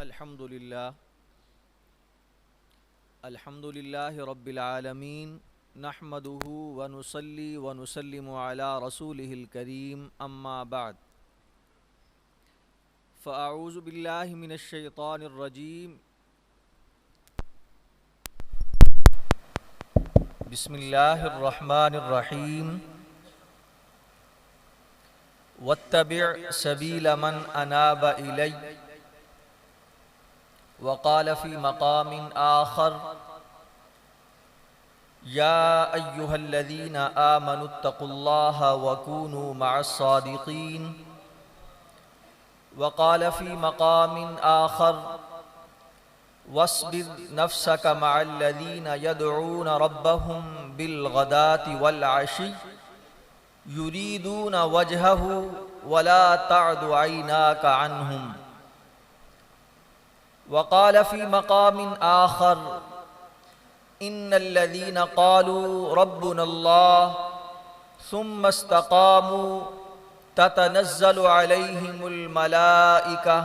अल्हम्दुलिल्लाहि रब्बिल आलमीन नहमदुहु व नुसल्ली व नुसल्लिमु अला रसूलिहिल करीम अम्मा बाद फ़अऊज़ु बिल्लाहि मिनश शैतानिर रजीम बिस्मिल्लाहिर रहमानिर रहीम वत्तबि' सबील मन अनाब इलैय वक़ाल फ़ी मक़ामिन आख़र या अय्युहल्लज़ीना आमनुत्तक़ुल्लाहा वकूनू मअस्सादिक़ीन वक़ाल फ़ी मक़ामिन आख़र वस्बिर नफ़्सक मअल्लज़ीना यदऊन रब्बहुम बिलग़दाति वल्अशी युरीदून वजहहु वला तअदु ऐनाका अन्हुम वक़ाल फ़ी मक़ामिन आख़र इन्नल्लज़ीना क़ालू रब्बुनल्लाह सुम्मा इस्तक़ामू ततनज़्ज़लु अलैहिमुल मलाइका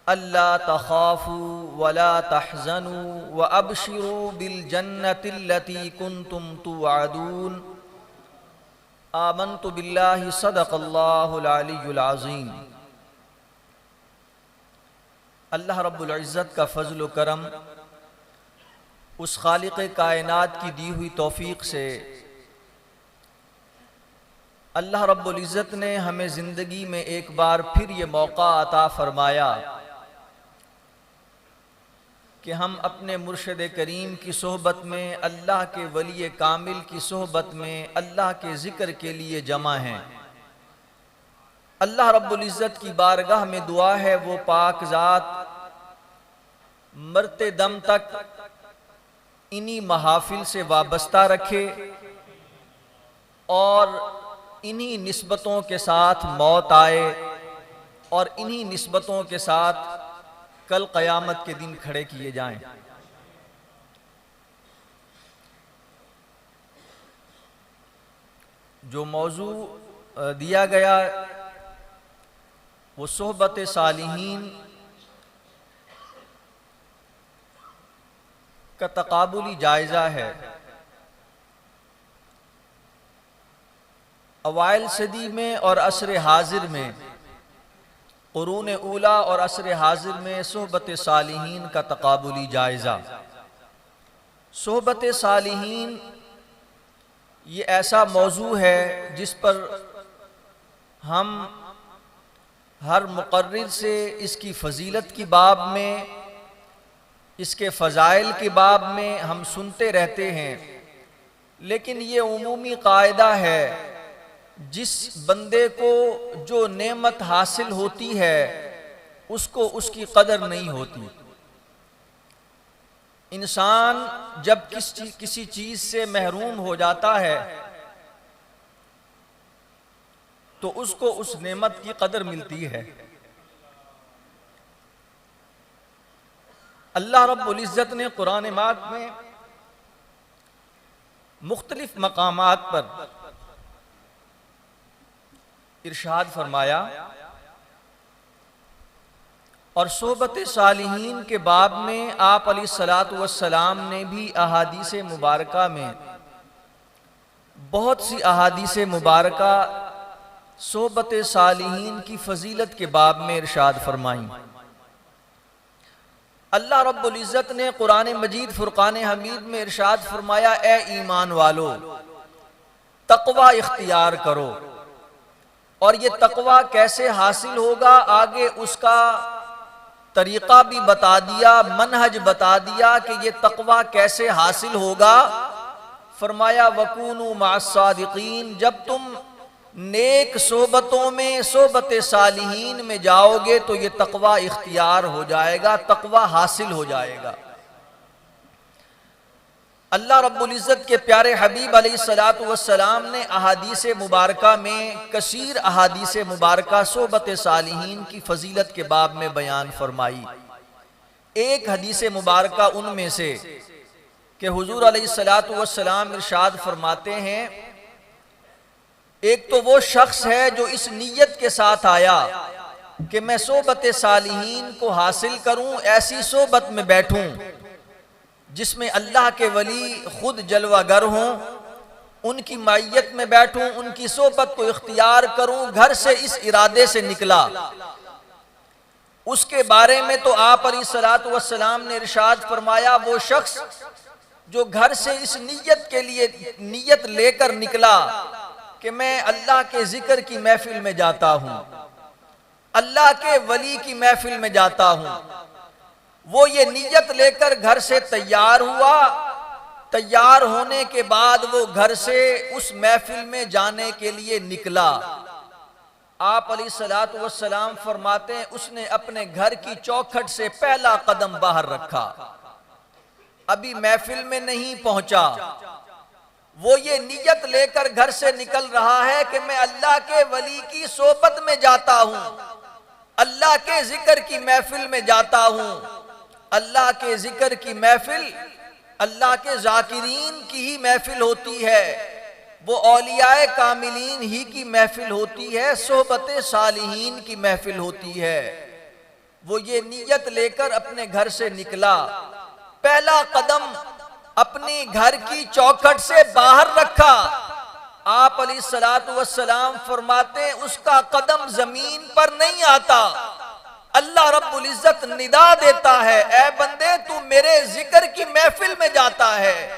अल्ला तख़ाफ़ू वला तहज़नू व अबशिरू बिल जन्नतिल्लती कुन्तुम तुअदून आमन्तु बिल्लाहि सदक़ल्लाहुल अलियुल अज़ीम। अल्लाह रब्बुल इज़्ज़त का फ़ज़्ल व करम, उस खालिक़े कायनात की दी हुई तौफ़ीक़ से अल्लाह रब्बुल इज़्ज़त ने हमें ज़िंदगी में एक बार फिर ये मौका अता फ़रमाया कि हम अपने मुर्शिद करीम की सोहबत में, अल्लाह के वली कामिल की सोहबत में, अल्लाह के ज़िक्र के लिए जमा हैं। अल्लाह रब्बुल इज़्ज़त की बारगाह में दुआ है वो पाक ज़ात मरते दम तक इन्हीं महाफिल से वाबस्ता रखे और इन्हीं निस्बतों के साथ मौत आए और इन्हीं निस्बतों के साथ कल क़यामत के दिन खड़े किए जाएं। जो मौजू दिया गया वो सोहबत सालिहीन का तकाबुली जायज़ा है। अवाइल सदी में और असर हाजिर में, क़ुरून ऊला और असर हाजिर में सोहबत सालिहीन का तकाबुली जायज़ा। सोहबत सालिहीन ये ऐसा मौजू है जिस पर हम हर मुक़र्रिर से इसकी फ़जीलत की बाब में, इसके फ़ज़ाइल की बाब में हम सुनते रहते हैं, लेकिन ये उमूमी कायदा है जिस बंदे को जो नेमत हासिल होती है उसको उसकी कदर नहीं होती। इंसान जब किसी चीज़ से महरूम हो जाता है तो उसको उस नेमत की कदर मिलती है। अल्लाह रब्बुल इज़्ज़त ने कुरान माद में मुख्तलिफ मकामात पर इरशाद फरमाया और सोहबत सालिहीन के बाब में आप अलैहिस्सलातु वस्सलाम ने भी अहादीस मुबारका में बहुत सी अहादीस मुबारका सोहबत सालिहीन की फजीलत के बाब में इरशाद फरमाई। अल्लाह रब्बुल इज़्ज़त ने कुरान मजीद फुरकान हमीद में इरशाद फरमाया, ए ईमान वालो तक़वा इख्तियार करो। और ये तक़वा कैसे हासिल होगा, आगे उसका तरीक़ा भी बता दिया, मनहज बता दिया कि ये तक़वा कैसे हासिल होगा। फरमाया वकूनू मअस्सादिक़ीन, जब तुम नेक सोहबतों में, सोहबत सालिहीन में जाओगे तो ये तक़वा इख्तियार हो जाएगा, तक़वा हासिल हो जाएगा। अल्लाह रब्बुल इज़्ज़त के प्यारे हबीब अलैहिस्सलातु वस्सलाम ने अहादीस मुबारका में कसीर अहादीस मुबारका सोहबत सालिहीन की फजीलत के बाब में बयान फरमाई। एक हदीस मुबारका उनमें से कि हुजूर अलैहिस्सलातु वस्सलाम इरशाद फरमाते हैं, एक तो वो शख्स है जो इस नीयत के साथ आया कि मैं सोबत सालिहीन को हासिल करूं, ऐसी सोबत में बैठूं जिसमें अल्लाह के वली खुद जलवागर हों, उनकी मायत में बैठूं, उनकी सोबत को इख्तियार करूं। घर से इस इरादे से निकला। उसके बारे में तो आप अलैहिस्सलातु वस्सलाम ने इरशाद फरमाया, वो शख्स जो घर से इस नीयत के लिए नीयत लेकर निकला कि मैं अल्लाह के जिक्र की महफिल में जाता हूं, अल्लाह के वली की महफिल में जाता हूं, वो ये नीयत लेकर घर से तैयार हुआ। तैयार होने के बाद वो घर से उस महफिल में जाने के लिए निकला। आप अलैहिस्सलातु वस्सलाम फरमाते हैं, उसने अपने घर की चौखट से पहला कदम बाहर रखा, अभी महफिल में नहीं पहुंचा। वो ये नीयत लेकर घर से निकल रहा है कि मैं अल्लाह के वली की सोबत में जाता हूं, अल्लाह के जिक्र की महफिल में जाता हूं। अल्लाह के जिक्र की महफिल अल्लाह के जाकिरीन की ही महफिल होती है, वो औलियाए कामिलीन ही की महफिल होती है, सोहबत सालिहीन की महफिल होती है। वो ये नीयत लेकर अपने घर से निकला, पहला कदम अपनी घर की चौखट से बाहर रखा। आप अलैहिस्सलातु वस्सलाम फरमाते हैं, उसका कदम जमीन पर नहीं आता, अल्लाह रब्बुल इज्जत निदा देता है, ऐ बंदे तू मेरे जिक्र की महफिल में जाता है,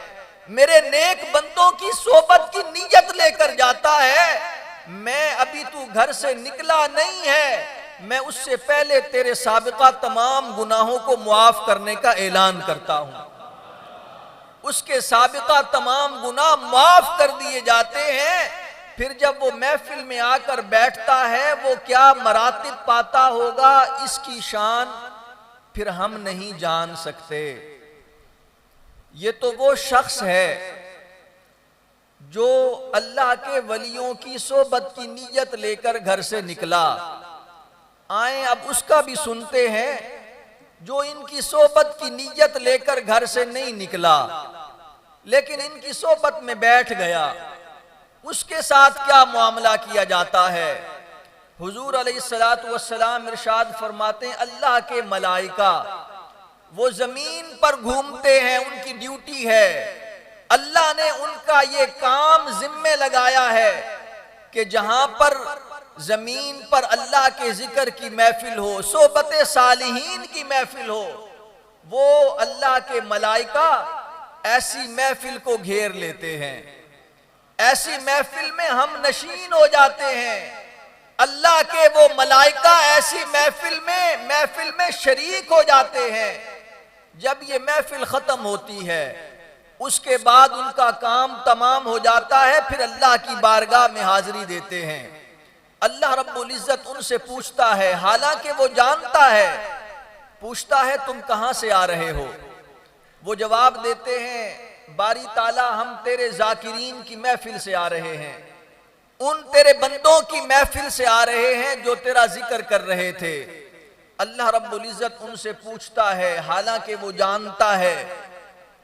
मेरे नेक बंदों की सोबत की नीयत लेकर जाता है, मैं अभी तू घर से निकला नहीं है, मैं उससे पहले तेरे साबिका तमाम गुनाहों को मुआफ करने का ऐलान करता हूं। उसके साबिका तमाम गुनाह माफ कर दिए जाते हैं। फिर जब वो महफिल में आकर बैठता है, वो क्या मरातिब पाता होगा, इसकी शान फिर हम नहीं जान सकते। ये तो वो शख्स है जो अल्लाह के वलियों की सोबत की नीयत लेकर घर से निकला। आए अब उसका भी सुनते हैं जो इनकी सोबत की नीयत लेकर घर से नहीं निकला, लेकिन इनकी सोबत में बैठ गया, उसके साथ क्या मामला किया जाता है। हुजूर अलैहिस्सलातु वस्सलाम इरशाद फरमाते हैं, अल्लाह के मलाइका वो जमीन पर घूमते हैं, उनकी ड्यूटी है, अल्लाह ने उनका ये काम जिम्मे लगाया है कि जहां पर जमीन पर अल्लाह के जिक्र की महफिल हो, सोबत सालिहीन की महफिल हो, वो अल्लाह के मलाइका ऐसी महफिल को घेर लेते हैं, ऐसी महफिल में हम नशीन हो जाते हैं। अल्लाह के वो मलाइका ऐसी महफिल में शरीक हो जाते हैं। जब ये महफिल खत्म होती है, उसके बाद उनका काम तमाम हो जाता है, फिर अल्लाह की बारगाह में हाजिरी देते हैं। अल्लाह रब्बुल इज्जत उनसे पूछता है, हालांकि वो जानता है, पूछता है तुम कहां से आ रहे हो। वो जवाब देते हैं, बारी ताला हम तेरे जाकिरीन की महफिल से आ रहे हैं, उन तेरे बंदों की महफिल से आ रहे हैं जो तेरा जिक्र कर रहे थे। अल्लाह रब्बुल इज्जत उनसे पूछता है, हालांकि वो जानता है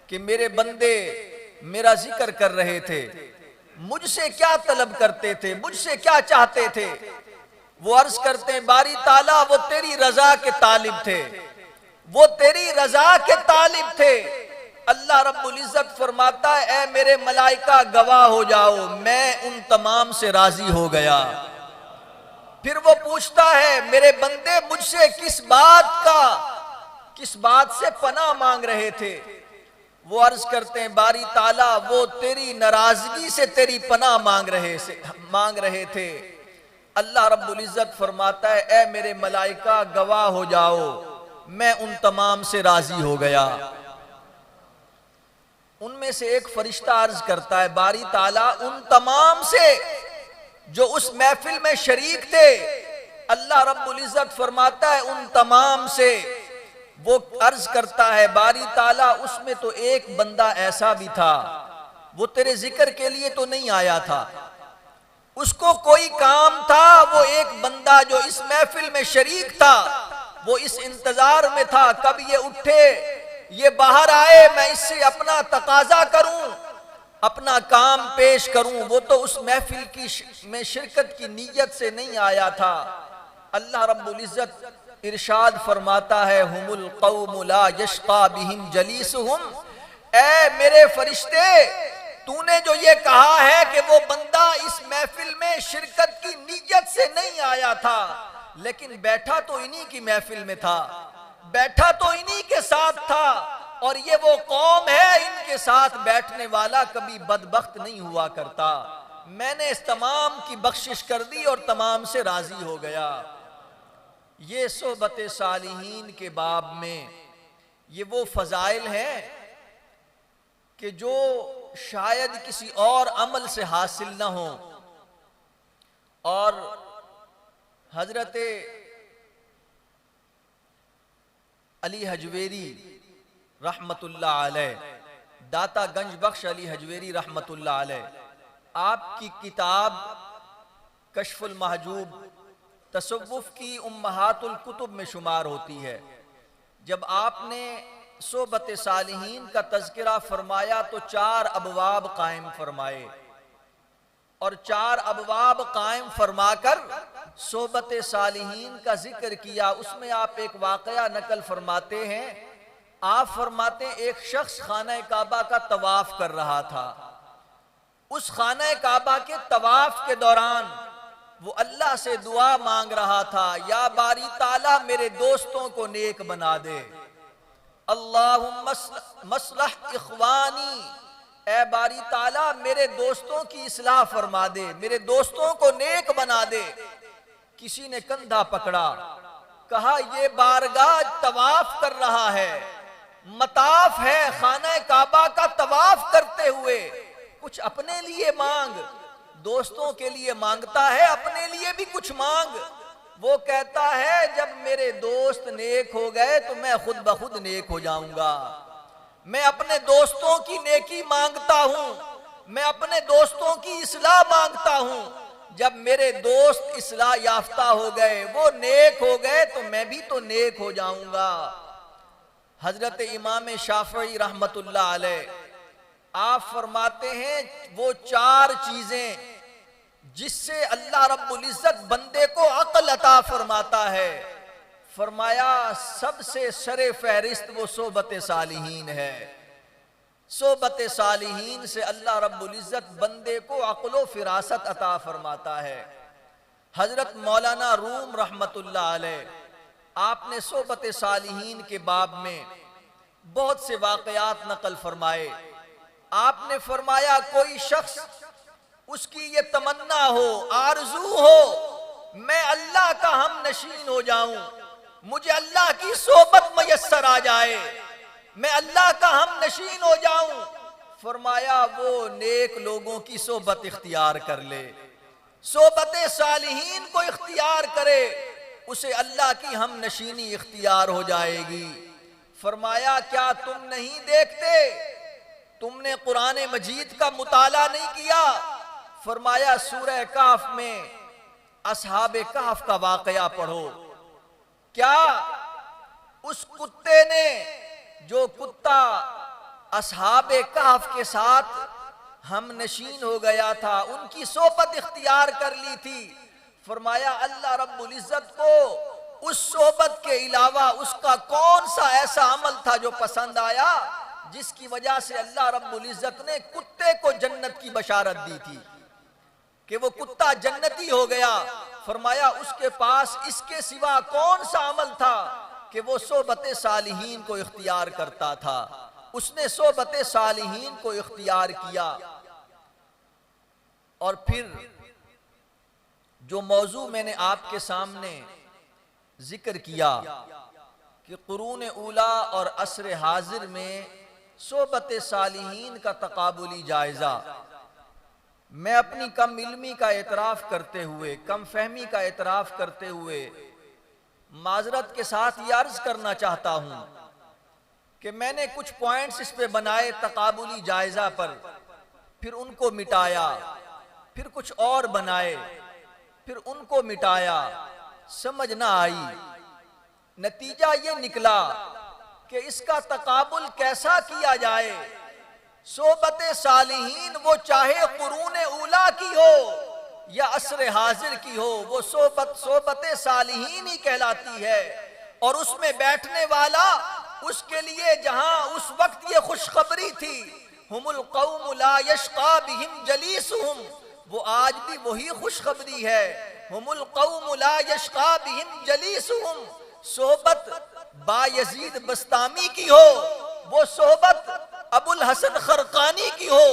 कि मेरे बंदे मेरा जिक्र कर रहे थे, मुझसे क्या तलब करते थे, मुझसे क्या चाहते थे। वो अर्ज करते हैं, बारी ताला वो तेरी रजा के तालिब थे, वो तेरी रजा के तालिब थे। अल्लाह रब्बुल इज्जत फरमाता है, ऐ मेरे मलाइका गवाह हो जाओ, मैं उन तमाम से राजी हो गया। फिर वो पूछता है, मेरे बंदे मुझसे किस बात से पनाह मांग रहे थे। वो अर्ज करते हैं, बारी ताला वो तेरी नाराजगी से तेरी पनाह मांग रहे थे। अल्लाह रब्बुल इज्जत फरमाता है, ऐ मेरे मलाइका गवाह हो जाओ, मैं उन तमाम से राजी हो गया। उनमें से एक फरिश्ता अर्ज करता है, बारी ताला उन तमाम से जो उस महफिल में शरीक थे, अल्लाह रब्बुल इज्जत फरमाता है उन तमाम से। वो अर्ज करता है, बारी ताला उसमें तो एक बंदा ऐसा भी था, वो तेरे जिक्र के लिए तो नहीं आया था, उसको कोई काम था। वो एक बंदा जो इस महफिल में शरीक था, वो इस इंतजार में था कब ये उठे, ये बाहर आए, मैं इससे अपना तकाजा करूं, अपना काम पेश करूं। वो तो उस महफिल में शिरकत की नीयत से नहीं आया था, अल्लाह रब्बुल इज्जत इरशाद फरमाता है, हुमुल कौम ला यश्का बिहिम जलीसुहुम। ऐ मेरे फरिश्ते, तूने जो ये कहा है कि वो बंदा इस महफिल में शिरकत की नीयत से नहीं आया था, लेकिन बैठा तो इन्हीं की महफिल में था, बैठा तो इन्हीं के साथ था, और ये वो कौम है इनके साथ बैठने वाला कभी बदबख्त नहीं हुआ करता। मैंने इस तमाम की बख्शिश कर दी और तमाम से राजी हो गया। ये सोहबत सालिहीन के बाब में ये वो फजाइल हैं कि जो शायद किसी और अमल से हासिल ना हो। और हजरत अली हजवेरी रहमतुल्लाह अलैह, दाता गंज बख्श अली हजवेरी रहमतुल्लाह अलैह, आपकी किताब कश्फुल महजूब तसव्वुफ की उम्महातुल कुतुब में शुमार होती है। जब आपने सोहबत सालिहीन का तज़किरा फरमाया तो 4 अबवाब कायम फरमाए, और 4 अबवाब कायम फरमाकर सोहबत सालिहीन का जिक्र किया। उसमें आप एक वाकया नकल फरमाते हैं। आप फरमाते हैं, एक शख्स खाना काबा का तवाफ कर रहा था। उस खाना काबा के तवाफ के दौरान वो अल्लाह से दुआ मांग रहा था, या बारी ताला मेरे दोस्तों को नेक बना दे, अल्लाहुम्मा मसलह इख्वानी, ए बारी ताला मेरे दोस्तों की इस्लाह फरमा दे, मेरे दोस्तों को नेक बना दे। किसी ने कंधा पकड़ा, कहा ये बारगाह तवाफ कर रहा है, मताफ है, खाना काबा का तवाफ करते हुए कुछ अपने लिए मांग। दोस्तों के लिए मांगता है, अपने लिए भी कुछ मांग। वो कहता है, जब मेरे दोस्त नेक हो गए तो मैं खुद ब खुद नेक हो जाऊंगा। मैं अपने दोस्तों की नेकी मांगता हूं, मैं अपने दोस्तों की इस्लाह मांगता हूं। जब मेरे दोस्त इस्लाह याफ्ता हो गए, वो नेक हो गए, तो मैं भी तो नेक हो जाऊंगा। हजरत इमाम शाफई रहमतुल्लाह अलैह आप फरमाते हैं, वो 4 चीजें जिससे अल्लाह रब्बुल इज्जत बंदे को अक्ल अता फरमाता है, फरमाया सबसे सरे फहरिस्त वो सोहबत सालिहीन है। सोहबत सालिहीन से अल्लाह रब्बुल इज्जत बंदे को अक्ल व फिरासत अता फरमाता है। हजरत मौलाना रूम रहमतुल्लाह अलैह, आपने सोहबत सालिहीन के बाब में बहुत से वाकयात नकल फरमाए। आपने फरमाया, कोई शख्स उसकी ये तमन्ना हो, आरजू हो, मैं अल्लाह का हम नशीन हो जाऊं, मुझे अल्लाह की सोहबत मयस्सर आ जाए, मैं अल्लाह का हम नशीन हो जाऊं, फरमाया वो नेक लोगों की सोहबत इख्तियार कर ले, सोहबत सालिहीन को इख्तियार करे, उसे अल्लाह की हम नशीनी इख्तियार हो जाएगी। फरमाया, क्या तुम नहीं देखते, तुमने कुरान मजीद का मुताला नहीं किया? फरमाया, सूरह काफ में असहाबे काफ का वाकया पढ़ो। क्या उस कुत्ते ने, जो कुत्ता असहाबे काफ के साथ हम नशीन हो गया था, उनकी सोहबत इख्तियार कर ली थी। फरमाया, अल्लाह रब्बुल इज्जत को उस सोहबत के अलावा उसका कौन सा ऐसा अमल था जो पसंद आया, जिसकी वजह से अल्लाह रब्बुल इज्जत ने कुत्ते को जन्नत की बशारत दी थी कि वो कुत्ता जन्नती हो गया। फरमाया, उसके पास इसके सिवा कौन सा अमल था कि वो सोहबत सालिहीन को इख्तियार करता था। उसने सोहबत सालिहीन को इख्तियार किया। और फिर जो मौजू मैंने आपके सामने जिक्र किया कि कुरून ऊला और असर हाजिर में सोहबत सालिहीन का तकाबुली जायजा, मैं अपनी कम इल्मी का एतराफ़ करते हुए, कम फहमी का एतराफ़ करते हुए माजरत के साथ ये अर्ज करना चाहता हूँ कि मैंने कुछ पॉइंट्स इस पे बनाए तकाबुली जायजा पर, फिर उनको मिटाया, फिर कुछ और बनाए, फिर उनको मिटाया, समझ ना आई। नतीजा ये निकला कि इसका तकाबुल कैसा किया जाए। सोहबत सालिहीन वो चाहे कुरून ऊला की हो या असर हाजिर की हो, वो सोबत सोबत सालिहीन ही कहलाती है। और उसमें बैठने वाला, उसके लिए जहां उस वक्त ये खुशखबरी थी, हुमुल कौम ला यश्का बिहिम जलीसुहुम, वो आज भी वही खुशखबरी है। हुमुल कौम ला यश्का बिहिम जलीसुहुम, सोबत बायजीद बस्तामी की हो, वो सोबत अबुल हसन खरकानी की हो,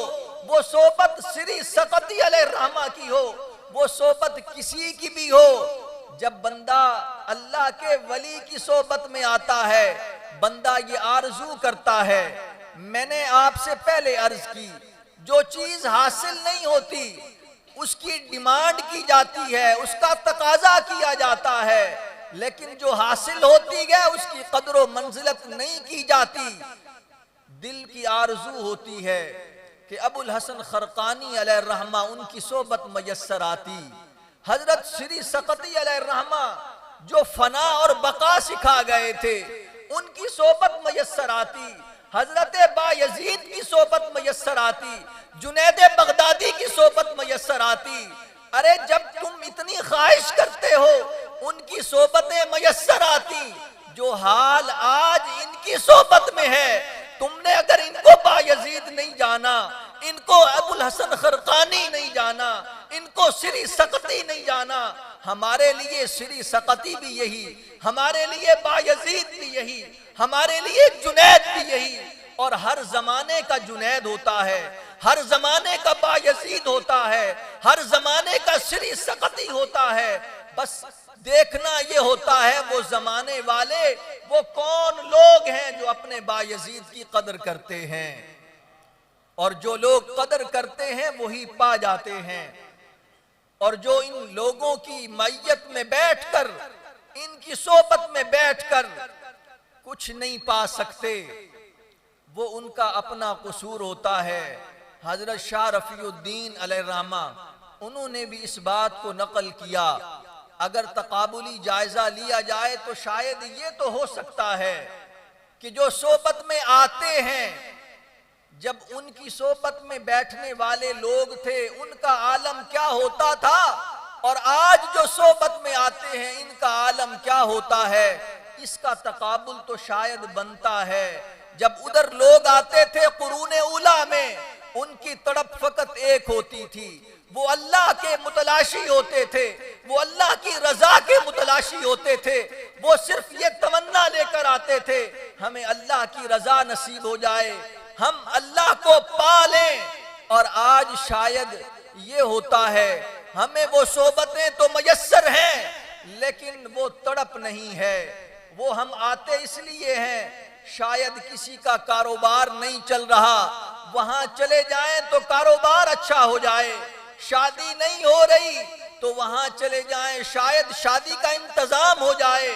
वो सोबत श्री सकती अलैहिर्रहमा की हो, वो सोबत किसी की भी हो, जब बंदा अल्लाह के वली की सोबत में आता है, बंदा ये आरजू करता है। मैंने आपसे पहले अर्ज की, जो चीज हासिल नहीं होती उसकी डिमांड की जाती है, उसका तकाजा किया जाता है, लेकिन जो हासिल होती है उसकी कदर व मंजिलत नहीं की जाती। दिल की आरजू होती है कि अबुल हसन खरकानी अलैहिर्रहमा उनकी सोबत मयस्सर आती। हजरत श्री सकती अलैहिर्रहमा जो फना और बका सिखा गए थे, उनकी सोबत मयस्सर आती। हजरत बायजीद की सोबत मयस्सर आती, जुनैद बगदादी की सोबत मयस्सर आती। अरे जब तुम इतनी ख्वाहिश करते हो, उनकी सोबतें मयस्सर आती। जो हाल आज इनकी सोबत में है, तुमने अगर इनको बायजीद नहीं जाना, इनको अबुल हसन खरकानी नहीं जाना, इनको श्री सकती नहीं जाना, हमारे लिए श्री सकती भी यही, हमारे लिए बायजीद भी यही, हमारे लिए जुनैद भी यही। और हर जमाने का जुनैद होता है, हर जमाने का बायजीद होता है, हर जमाने का श्री सकती होता है। बस देखना ये होता है वो जमाने वाले वो कौन लोग हैं जो अपने बायजीद की कदर करते हैं, और जो लोग कदर करते हैं वही पा जाते हैं। और जो इन लोगों की मैयत में बैठकर, इनकी सोबत में बैठकर कुछ नहीं पा सकते, वो उनका अपना कसूर होता है। हजरत शाह रफीउद्दीन अलैहिर्रहमा, उन्होंने भी इस बात को नकल किया। अगर तकाबुली जायजा लिया जाए तो शायद ये तो हो सकता है कि जो सोबत में आते हैं, जब उनकी सोबत में बैठने वाले लोग थे उनका आलम क्या होता था, और आज जो सोबत में आते हैं इनका आलम क्या होता है, इसका तकाबुल तो शायद बनता है। जब उधर लोग आते थे कुरूने उला में, उनकी तड़प फकत एक होती थी, वो अल्लाह के मुतलाशी होते थे, वो अल्लाह की रजा के मुतलाशी होते थे। वो सिर्फ ये तमन्ना लेकर आते थे, हमें अल्लाह की रजा नसीब हो जाए, हम अल्लाह को पा लें। और आज शायद ये होता है, हमें वो सोबतें तो मयस्सर हैं लेकिन वो तड़प नहीं है। वो हम आते इसलिए हैं, शायद किसी का कारोबार नहीं चल रहा, वहां चले जाएं तो कारोबार अच्छा हो जाए, शादी नहीं हो रही तो वहां चले जाएं, शायद शादी का इंतजाम हो जाए।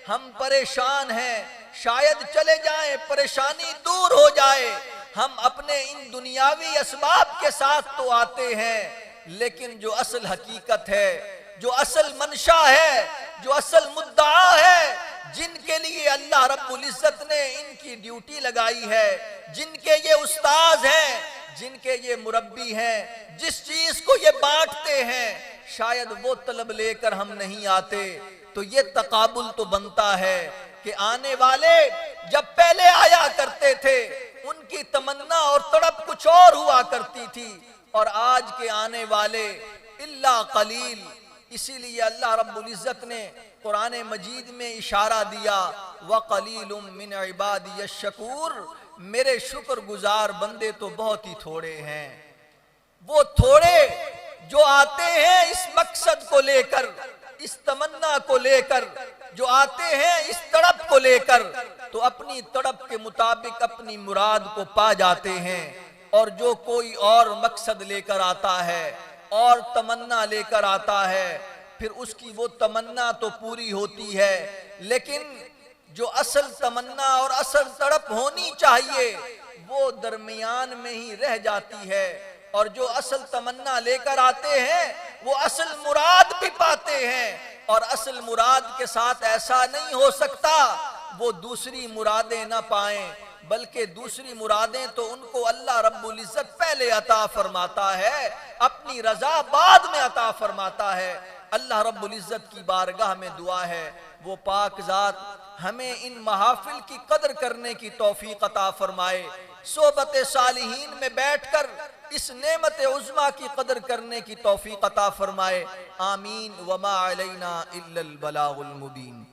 हम परेशान हैं, शायद चले जाएं, परेशानी दूर हो जाए। हम अपने इन दुनियावी असबाब के साथ तो आते हैं, लेकिन जो असल हकीकत है, जो असल मंशा है, जो असल मुद्दा है, जिनके लिए अल्लाह रब्बुल इज्जत ने इनकी ड्यूटी लगाई है, जिनके ये उस्ताद हैं, जिनके ये मुरब्बी हैं, जिस चीज को ये बांटते हैं, शायद वो तलब लेकर हम नहीं आते। तो ये तकाबुल तो बनता है कि आने वाले जब पहले आया करते थे, उनकी तमन्ना और तड़प कुछ और हुआ करती थी, और आज के आने वाले इल्ला कलील। इसीलिए अल्लाह रब्बुल इज्जत ने कुरान मजीद में इशारा दिया, व कलीलुम मिन इबादियश शकूर, मेरे शुक्रगुजार बंदे तो बहुत ही थोड़े हैं। वो थोड़े जो आते हैं इस मकसद को लेकर, इस तमन्ना को लेकर, जो आते हैं इस तड़प को लेकर, तो अपनी तड़प के मुताबिक अपनी मुराद को पा जाते हैं। और जो कोई और मकसद लेकर आता है और तमन्ना लेकर आता है, फिर उसकी वो तमन्ना तो पूरी होती है, लेकिन जो असल तमन्ना और असल तड़प होनी चाहिए वो दरमियान में ही रह जाती है। और जो असल तमन्ना लेकर आते हैं वो असल मुराद भी पाते हैं, और असल मुराद के साथ ऐसा नहीं हो सकता वो दूसरी मुरादें ना पाएं, बल्कि दूसरी मुरादें तो उनको अल्लाह रब्बुल इज्जत पहले अता फरमाता है, अपनी रजा बाद में अता फरमाता है। अल्लाह रब्बुल इज्जत की बारगाह में दुआ है वो पाक ज़ात हमें इन महाफिल की कदर करने की तौफीक अता फरमाए, सोबत सालिहीन में बैठकर इस नेमत उज़्मा की कदर करने की तौफीक अता फरमाए। आमीन। वमा अलैना इल्लल बलागुल मुबीन।